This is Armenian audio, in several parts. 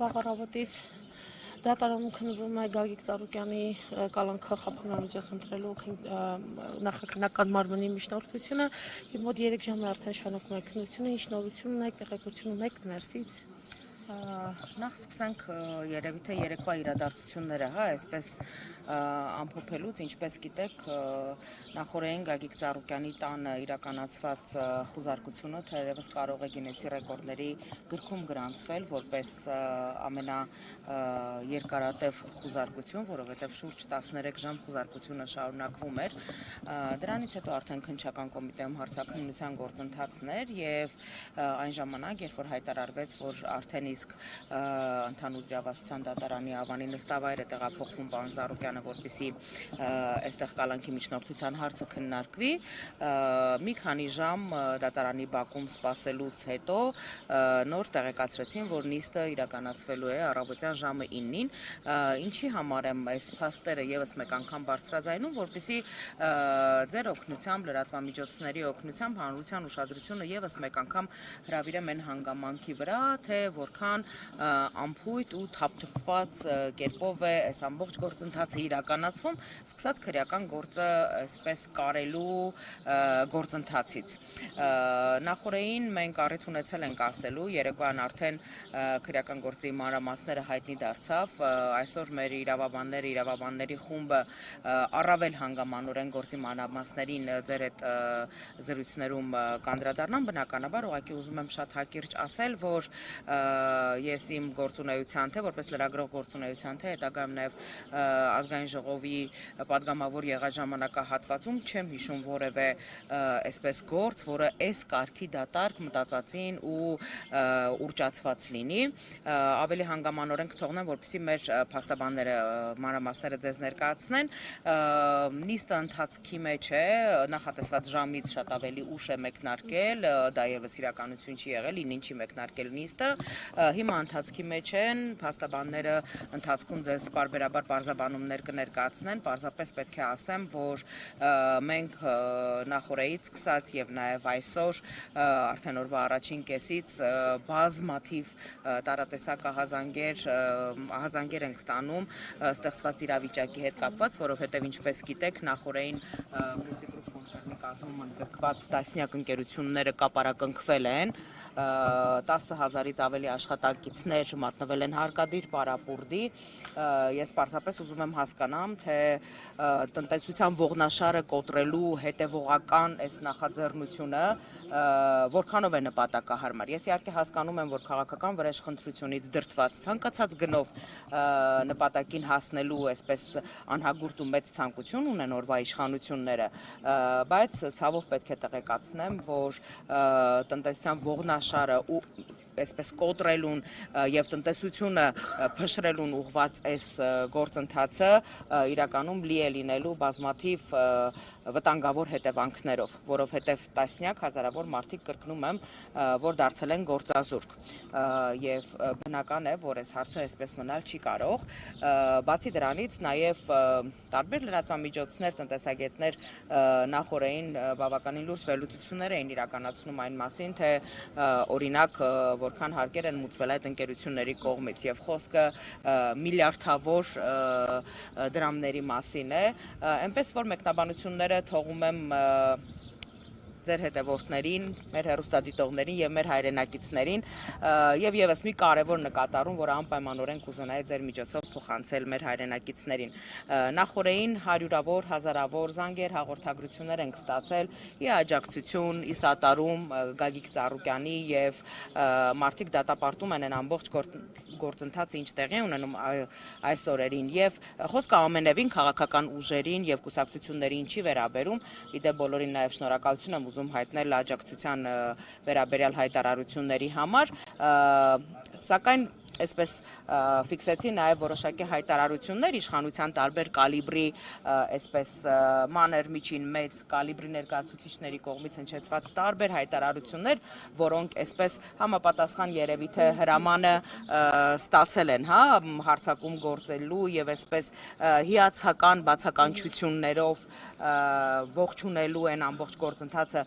վաղ առավոտից դատարանում քննվում է Գագիկ Ծառուկյանի կալանքը խափանամիջոց ընտրելու նախաքննական մարմնի միջնորդությունը։ Եվ մոտ 3 ժամ է արդեն շարունակում է քննությունը, ինչ նորություն ունեք, տեղեկություն ունեք ներսից։ Նախ սկսենք երևի թե երեկվա իրադարձությունները, այսպես ամփոփելուց, ինչպես գիտեք, նախորդին Գագիկ Ծառուկյանի տանը իրականացված խուզարկությունը թերևս կարող է Գինեսի ռեկորդների գրքում գրանցվել որպես ամենաերկարատև խուզարկություն, որովհետև շուրջ 13 ժամ խուզարկությունը շարունակվում էր։ Դրանից հետո արդեն քննչական կոմիտեում հարցաքննության գործընթացն էր եւ այն ժամանակ, երբ որ հայտարարվեց, որ արդեն իսկ ընդհանուր իրավասության դատարանի ավանի նստավայր է տեղափոխվում պարոն Ծառուկյանը, որպեսզի այստեղ կալանքի միջնորդության հարցը քննարկվի, մի քանի ժամ դատարանի բակում սպասելուց հետո նոր տեղեկացրեցին, որ նիստը իրականացվելու է առավոտյան ժամը 9-ին, ինչի համար եմ այս փաստերը եւս մեկ անգամ բարձրաձայնում, որպեսզի ձեր օգնությամբ, լրատվամիջոցների օգնությամբ հանրության ուշադրությունը եւս մեկ անգամ հրավիրեմ այն հանգամանքի վրա, թե որքան ամփույթ ու թափթփված կերպով է այս ամբողջ գործընթացը իրականացվում, սկսած քրեական գործը այսպես կարելու գործընթացից։ Նախորդին մենք առիթ ունեցել ենք ասելու, երեկոյան արդեն քրեական գործի մանրամասները հայտնի դարձավ, այսօր մեր իրավաբանների խումբը առավել հանգամանորեն գործի մանրամասներին ձեր այդ զրույցներում կանդրադառնան, բնականաբար ուղղակի ուզում եմ շատ հակիրճ ասել, որ ես իմ գործունեության թե որպես լրագրող գործունեության թե հետագայում նաև ազգային ժողովի պատգամավոր եղած ժամանակահատվածում չեմ հիշում որևէ այսպես գործ, որը այս կարգի դատարկ մտածածին ու ուռճացված լինի, ավելի հանգամանորեն կթողնեմ, որպեսզի մեր փաստաբանները մանրամասները ձեզ ներկայացնեն, նիստը ընթացքի մեջ է, նախատեսված ժամից շատ ավելի ուշ է մեկնարկել, դա եւս իրականություն չի եղել, ինչի մեկնարկել նիստը, հիմա ընթացքի մեջ են, փաստաբանները ընթացքում ձեզ պարբերաբար պարզաբանումներ կներկայացնեն, պարզապես պետք է ասեմ, որ մենք նախորդից սկսած եւ նաեւ այսօր արդեն օրվա առաջին կեսից բազմաթիվ տարատեսակ ահազանգեր ենք ստանում ստեղծված իրավիճակի հետ կապված, որովհետեւ ինչպես գիտեք, նախորդին Multigroup կոնցեռնի կազմում ընդգրկված տասնյակ ընկերությունները կապարակնքվել են, 10,000-ից ավելի աշխատակիցներ մատնվել են հարկադիր պարապուրդի, ես պարզապես ուզում եմ հասկանամ, թե տնտեսության ողնաշարը կոտրելու հետևողական այս նախաձեռնությունը որքանով է նպատակահարմար։ Ես իհարկե հասկանում եմ, որ քաղաքական վրեժխնդրությունից դրդված ցանկացած գնով նպատակին հասնելու այսպես անհագուրտ ու մեծ ցանկություն ունեն օրվա իշխանությունները, բայց ցավով պետք է տեղեկացնեմ, որ տնտեսության ողնաշարը ու այսպես կոտրելուն եւ տնտեսությունը փշրելուն ուղղված այս գործընթացը իրականում լի է լինելու բազմաթիվ վտանգավոր հետևանքներով, որովհետև տասնյակ հազարավոր մարդիկ կրկնում եմ, որ դարձել են գործազուրկ եւ բնական է, որ այս հարցը այսպես մնալ չի կարող, բացի դրանից նաեւ տարբեր լրատվամիջոցներ, տնտեսագետներ նախորդին բավականին լուրջ վերլուծություններ էին իրականացնում այն մասին, թե օրինակ որքան հարկեր են մուծվել այդ ընկերությունների կողմից եւ խոսքը միլիարդավոր դրամների մասին է, այնպես որ մեկնաբանությունները թողում եմ ձեր հետևորդներին, մեր հեռուստադիտողներին եւ մեր հայրենակիցներին եւ եւս մի կարեւոր նկատառում, որ անպայմանորեն կուզենայի ձեր միջոցով փոխանցել մեր հայրենակիցներին։ Նախորդին հարյուրավոր, հազարավոր զանգեր, հաղորդագրություններ ենք ստացել ի աջակցություն, ի սատարում Գագիկ Ծառուկյանի եւ մարդիկ դատապարտում են ամբողջ գործընթացը, ինչ տեղի է ունենում այս օրերին եւ խոսքը ամենևին քաղաքական ուժերին եւ կուսակցություններին չի վերաբերում, իդեպ բոլորին նաեւ շնորհակալություն եմ ուզում հայտնել աջակցության վերաբերյալ հայտարարությունների համար, սակայն այսպես ֆիքսեցի նաև որոշակի հայտարարություններ իշխանության տարբեր կալիբրի, այսպես մանր, միջին, մեծ կալիբրի ներկայացուցիչների կողմից հնչեցված տարբեր հայտարարություններ, որոնք այսպես համապատասխան երևի թե հրամանը ստացել են, հարցակում գործելու եւ այսպես հիացական բացականչություններով ողջունելու են ամբողջ գործընթացը,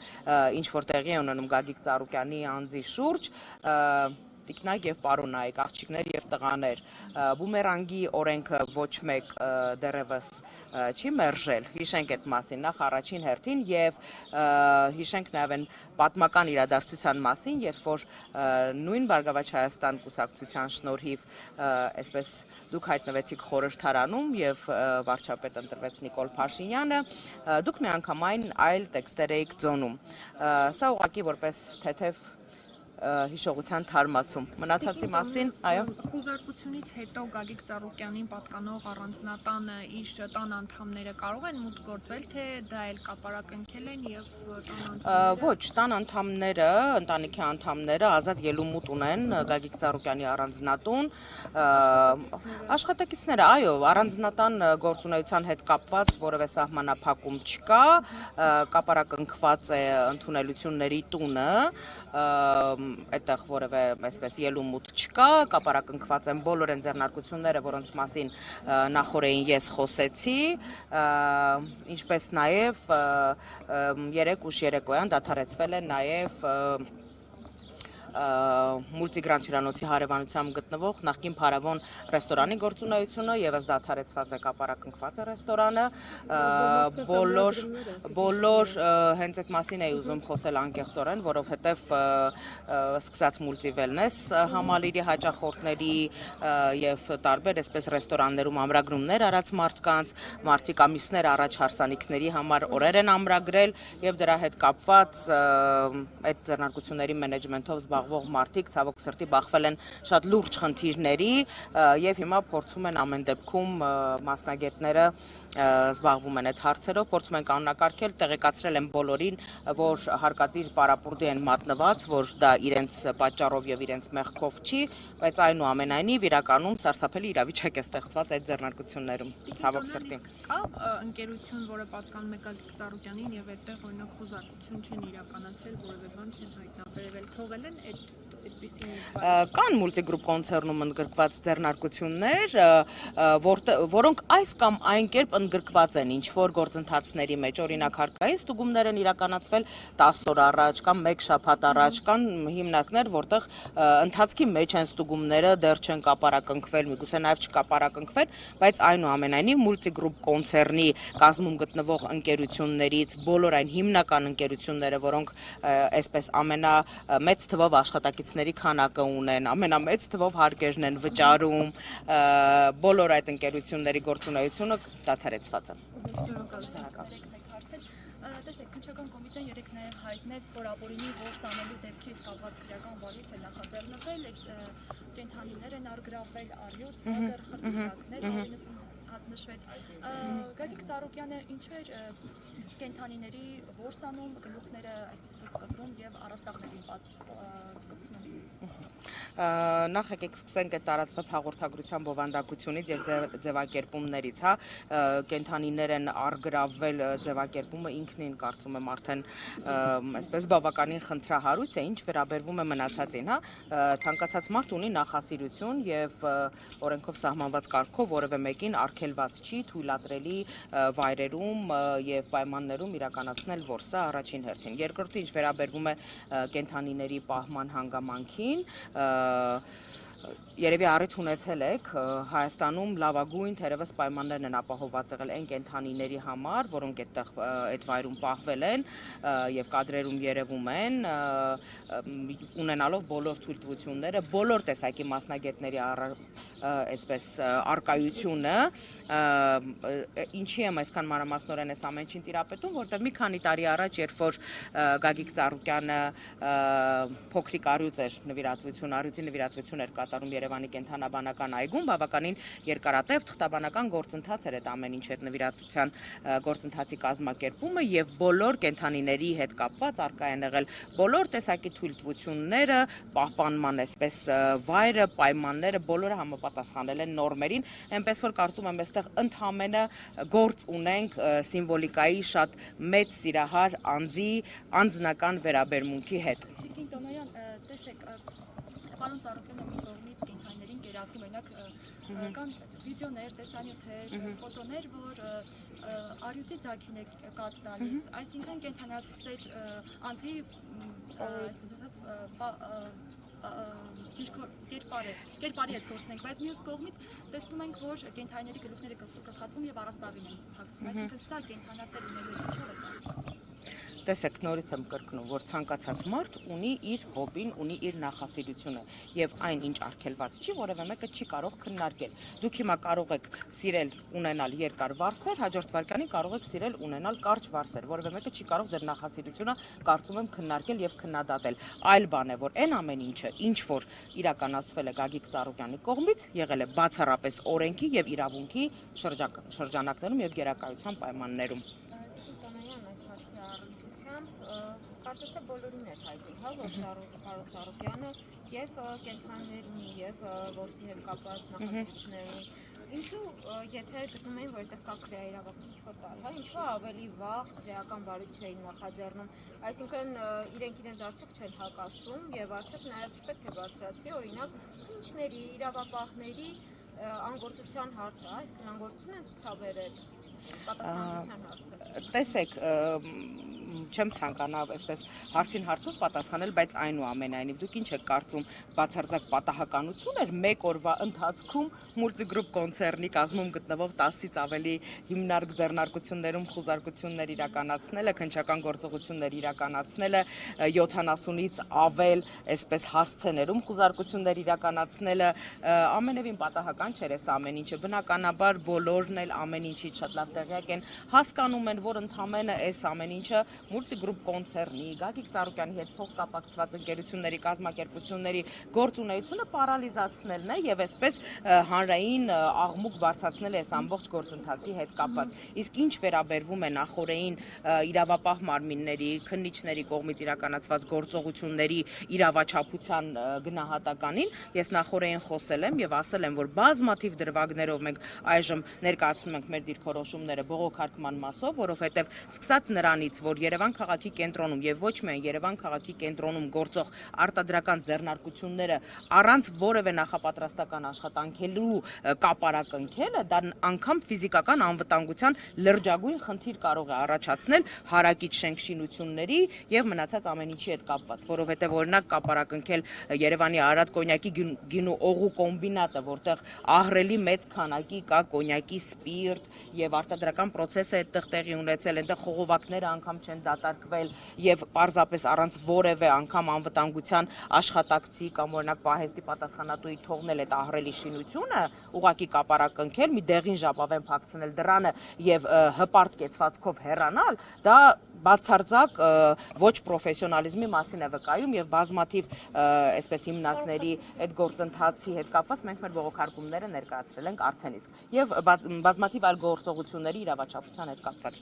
ինչ որ տեղի է ունենում Գագիկ Ծառուկյանի անձի շուրջ, տիկնակ եւ պարոնայք, աղջիկներ եւ տղաներ, բումերանգի օրենքը ոչ մեկ դեռևս չի մերժել, հիշենք այդ մասին նախ առաջին հերթին եւ հիշենք նաեւ այն պատմական իրադարձության մասին, երբ որ նույն Բարգավաճ Հայաստան կուսակցության շնորհիվ այսպես դուք հայտնվեցիք խորհրդարանում եւ վարչապետ ընտրվեց Նիկոլ Փաշինյանը, դուք միանգամայն այլ տեքստեր էիք ծոնում։ Սա ուղղակի որպես թեթև հիշողության թարմացում։ Մնացածի մասին, այո։ Խոզարկությունից հետո Գագիկ Ծառուկյանին պատկանող առանձնատանը իր տան անդամները կարող են մուտք գործել, թե դա էլ կապարակնքել են եւ Ոչ, տան անդամները, ընտանիքի անդամները ազատ ելումուտ ունեն Գագիկ Ծառուկյանի առանձնատուն։ Աշխատակիցները, այո, առանձնատան գործունեության հետ կապված որևէ սահմանափակում չկա, կապարակնքված է ընդունելությունների տունը, այդտեղ որևէ այսպես ելումուտ չկա, կապարակնքված են բոլոր այն ձեռնարկությունները, որոնց մասին նախորդին ես խոսեցի, ինչպես նաև երեկ ուշ երեկոյան դադարեցվել է նաև մուլտիգրանտ հյուրանոցի հարևանությամբ գտնվող նախկին Փարավոն ռեստորանի գործունեությունը եւս դադարեցված է, կապարակնքված է ռեստորանը, բոլոր հենց այդ մասին էի ուզում խոսել անկեղծորեն, որովհետեւ սկսած մուլտիվելնես համալիրի հաճախորդների եւ տարբեր այսպես ռեստորաններում ամրագրումներ արած մարդիկ ամիսներ առաջ հարսանիքների համար օրեր են ամրագրել եւ դրա հետ կապված այդ ձեռնարկությունների մենեջմենթով զբաղվող մարդիկ ցավոք սրտի բախվել են շատ լուրջ խնդիրների եւ հիմա փորձում են ամեն դեպքում մասնագետները զբաղվում են այդ հարցերով, փորձում են կանոնակարգել, տեղեկացրել են բոլորին, որ հարկադիր պարապուրդի են մատնված, որ դա իրենց պատճառով եւ իրենց մեղքով չի, բայց այնուամենայնիվ իրականում սարսափելի իրավիճակ է ստեղծված այդ ձեռնարկություններում, ցավոք սրտի։ Կա ընկերություն, որը պատկանում է Գագիկ Ծառուկյանին եւ այդտեղ օրինակ խոզարկություն չեն իրականացրել, որևէ բան չեն հայտնաբերել, թողել են Կան մուլտիգրուպ կոնցերնում ընդգրկված ձեռնարկություններ, որոնք այս կամ այն կերպ ընդգրկված են ինչ-որ գործընթացների մեջ, օրինակ հարկային ստուգումներ են իրականացվել 10 օր առաջ կամ 1 շաբաթ առաջ, կան հիմնարկներ, որտեղ ընթացքի մեջ են ստուգումները, դեռ չեն կապարակնքվել, միգուցե նաև չկապարակնքվեն, բայց այնուամենայնիվ մուլտիգրուպ կոնցերնի կազմում գտնվող ընկերություններից բոլոր այն հիմնական ընկերությունները, որոնք այսպես ամենամեծ թվով աշխատակիցների քանակը ունեն, ամենամեծ թվով հարկերն են վճարում, բոլոր այդ ընկերությունների գործունեությունը դադարեցված է։ Տեսեք, քննչական կոմիտեն երեկ նաև հայտնեց, որ ապօրինի ворս անելու դեպքի հետ կապված քրեական վարույթ է նախաձեռնվել, կենդանիներ են առգրավվել, առյուծ, վագր, խրտվիլակներ, 90 հատ նշվեց։ Գագիկ Ծառուկյանը ինչու էր կենդանիների ворս անում, գլուխները այսպես ասած կտրում եւ առաստաղներին կպցնում։ Նախ եկեք սկսենք այդ տարածված հաղորդագրության բովանդակությունից եւ ձևակերպումներից, հա, կենդանիներ են առգրավվել ձևակերպումը ինքնին կարծում եմ արդեն այսպես բավականին խնդրահարույց է, ինչ վերաբերվում է մնացածին, հա, ցանկացած մարդ ունի նախասիրություն եւ օրենքով սահմանված կարգով որևէ մեկին արգելված չի թույլատրելի վայրերում եւ պայմաններում իրականացնել որսը առաջին հերթին։ Երկրորդը ինչ վերաբերվում է կենդանիների պահման հանգամանքին, երևի առիթ ունեցել եք Հայաստանում լավագույն թերևս պայմաններն են ապահովված եղել այն կենդանիների համար, որոնք այդտեղ այդ վայրում պահվել են եւ կադրերում երևում են, ունենալով բոլոր թույլտվությունները, բոլոր տեսակի մասնագետների այսպես արկայությունը, ինչի եմ այսքան մանրամասնորեն այս ամեն ինչին տիրապետում, որտեղ մի քանի տարի առաջ, երբ որ Գագիկ Ծառուկյանը փոքրիկ առյուծի նվիրատվություն էր կատարում Երևանի կենթանաբանական այգում, բավականին երկարատև թղթաբանական գործընթաց էր այդ ամեն ինչ այդ նվիրատվության գործընթացի կազմակերպումը եւ բոլոր կենդանիների հետ կապված առկա են եղել բոլոր տեսակի թույլտվությունները, պահպանման այսպես վայրը, պայմանները, բոլորը համապատասխանել են նորմերին, այնպես որ կարծում եմ այստեղ ընդհանրապես գործ ունենք սիմվոլիկայի շատ մեծ սիրահար անձի անձնական վերաբերմունքի հետ։ Տիկին Տոնոյան, տեսեք, պարոն Ծառուկյանը մի կողմից կենդանիներին կերակրում, օրինակ կան վիդեոներ, տեսանյութեր, ֆոտոներ, որ առյուծի ձագին է կաթ տալիս, այսինքն կենդանասեր անձի, այսպես ասած, կերպարի հետ գործնենք, բայց մյուս կողմից տեսնում ենք, որ կենդանիների գլուխները գլխատվում եւ առաստաղին են փակվում, այսինքն սա կենդանասեր լինելու ինչով է կապված։ Տեսեք, նորից եմ կրկնում, որ ցանկացած մարդ ունի իր հոբին, ունի իր նախասիրությունը եւ այն ինչ արգելված չի, որևէ մեկը չի կարող քննարկել։ Դուք հիմա կարող եք սիրել ունենալ երկար վարսեր, հաջորդ վարքյանին կարող եք սիրել ունենալ կարճ վարսեր, որևէ մեկը չի կարող ձեր նախասիրությունը կարծում եմ քննարկել եւ քննադատել։ Այլ բան է, որ այն ամեն ինչը, ինչ որ իրականացվել է Գագիկ Ծառուկյանի կողմից, եղել է բացառապես օրենքի եւ իրավունքի շրջանակներում եւ գերակայության պայմաններում։ Կարծես թե բոլորին էր հայտնի, հա, որ Կարո Ծառուկյանը եւ կենդանիներ ունի եւ որսի հետ կապված նախասիրություններ ունի։ Ինչու եթե գտնում էին, որ այդտեղ կա քրեաիրավական ինչ-որ տար, հա, ինչու ավելի վաղ քրեական բարույթ չէին նախաձեռնում, այսինքն իրենք իրենց արդյոք չեն հակասում եւ արդյոք նաեւ չպետք է բարձրացվի օրինակ քննիչների, իրավապահների անգործության հարցը, այսինքն անգործություն են ցուցաբերել պատասխանատվության հարցը։ Տեսեք, չեմ ցանկանա այսպես հարցին հարցով պատասխանել, բայց այնուամենայնիվ դուք ինչ եք կարծում, բացարձակ պատահականություն էր մեկ օրվա ընթացքում Multigroup կոնցեռնի կազմում գտնվող 10-ից ավելի հիմնարկ ձեռնարկություններում խուզարկություններ իրականացնելը, քննչական գործողություններ իրականացնելը, 70-ից ավել այսպես հասցեներում խուզարկություններ իրականացնելը, ամենևին պատահական չէր այս ամեն ինչը, բնականաբար բոլորն էլ ամեն ինչից շատ լավ տեղյակ են, հասկանում են, որ ընդամենը այս ամեն ինչը Multigroup կոնցեռնի, Գագիկ Ծառուկյանի հետ փոխկապակցված ընկերությունների, կազմակերպությունների գործունեությունը պարալիզացնելն է եւ այսպես հանրային աղմուկ բարձրացնել է այս ամբողջ գործընթացի հետ կապված։ Իսկ ինչ վերաբերվում է նախորդային իրավապահ մարմինների, քննիչների կողմից իրականացված գործողությունների իրավաչափության գնահատականին, ես նախորդային խոսել եմ եւ ասել եմ, որ բազմաթիվ դրվագներով մենք այժմ ներկայացնում ենք մեր դիրքորոշումները բողոքարկման մասով, որովհետեւ սկսած նրանից, որ Երևան քաղաքի կենտրոնում եւ ոչ միայն Երևան քաղաքի կենտրոնում գործող արտադրական ձեռնարկությունները առանց որևէ նախապատրաստական աշխատանքելու կապարակնքելը դա անգամ ֆիզիկական անվտանգության լրջագույն խնդիր կարող է առաջացնել հարակից շենքշինությունների եւ մնացած ամեն ինչի հետ կապված, որովհետեւ օրինակ կապարակնքել Երևանի Արադ կոնյակի գինու օղու կոմբինատը, որտեղ ահռելի մեծ քանակի կա կոնյակի սպիրտ եւ արտադրական process է այդտեղ տեղի ունեցել, այնտեղ խողովակները անգամ չեն դատարկվել եւ պարզապես առանց որևէ անգամ անվտանգության աշխատակցի կամ օրինակ պահեստի պատասխանատուի թողնել այդ ահռելի շինությունը, ուղակի կապարակնքել, մի դեղին ժապավեն փակցնել դռանը եւ հպարտ կեցվածքով հեռանալ, դա բացարձակ ոչ պրոֆեսիոնալիզմի մասին է վկայում եւ բազմաթիվ այսպես հիմնարկների այդ գործընթացի հետ կապված մենք մեր բողոքարկումները ներկայացրել ենք արդեն իսկ եւ բազմաթիվ այլ գործողությունների իրավաչափության հետ կապված